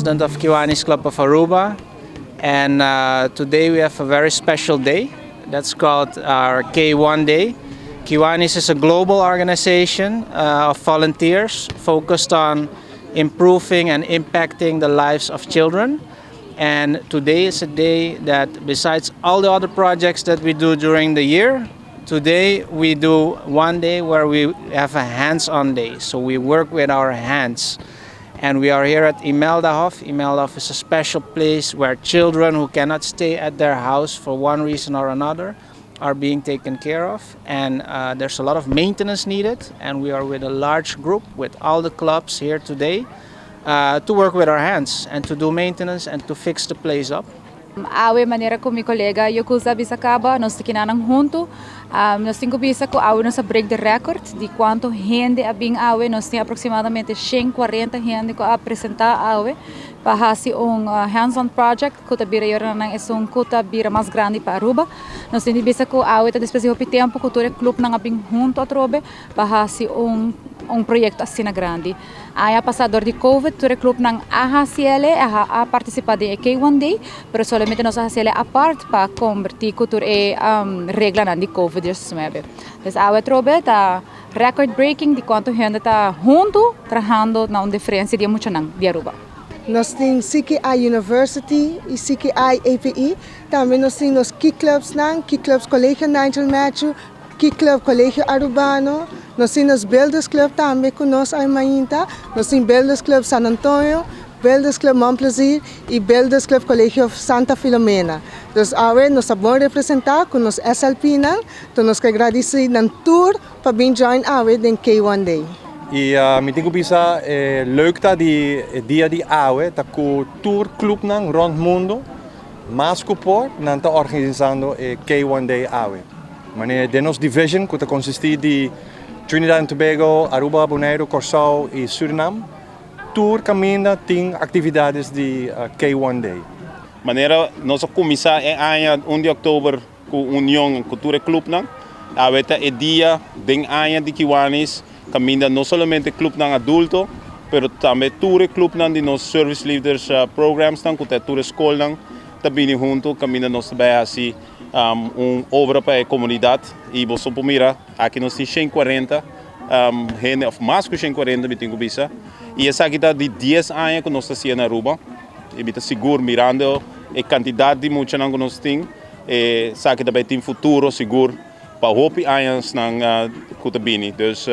president of Kiwanis Club of Aruba, and today we have a very special day. That's called our K1 Day. Kiwanis is a global organization of volunteers focused on improving and impacting the lives of children. And today is a day that, besides all the other projects that we do during the year, today we do one day where we have a hands-on day. So we work with our hands. And we are here at Imelda Hof. Imelda Hof is a special place where children who cannot stay at their house for one reason or another are being taken care of. And there's a lot of maintenance needed. And we are with a large group with all the clubs here today to work with our hands and to do maintenance and to fix the place up. Awe maneira com meu colega eu usa bisacaba nós aqui na hunto nós temos bisa com awe nós break the record de quanto gente abing awe nós temos aproximadamente 140 gente que apresentar awe para fazer hands-on project que tabira yora nang esong kuta bira mais grande para Aruba nós temos bisa com awe tá despesivo tempo que o club nang abing hunto atrobe para fazer proyecto asina grande. Aí, passador de COVID, o club não a participar de K1 Day, mas somente nós a parte para convertir a regra de COVID-19. Então, a trobe tá record breaking de quanto gente está junto trabalhando na diferença de muito não de Aruba. Nós temos CKI University e CKI API, também nós temos key clubs Colégio Nigel Matthew, Key Club Colégio Arubano, nós temos Builders Club também conosco em mainta, nós temos Builders Club San Antonio, Builders Club Montplaisir e Builders Club Colégio Santa Filomena. Então, agora nós vamos representar com os SLP, então nós queremos agradecer no tour para vir join agora em K1 Day. E me tenho pensado leuk dat die dia de awe dat com tour clubnan rond mundo, mas por não tá organizando K1 Day awe. Mas de nossa division que consiste de Trinidad and Tobago, Aruba, Bonaire, Curaçao e Suriname, tour caminha tem atividades de K1 Day. Maneira nós começar em 1 de outubro com a União Cultura Clubnan, agora é dia de ano de Kiwanis, caminha não somente Clubnan adulto, mas também tour Clubnan de nossos service leaders programs, com a tour escola, também junto caminha nós também assim obra para a comunidade e você pode mirar aqui nós temos 140 gente ou mais que 140 me tenho bisa e essa aqui está de 10 anos que nós estamos na Aruba e está seguro mirando a quantidade de muita que nós temos e essa aqui também tem futuro seguro para hope anos na Kutabini. Dus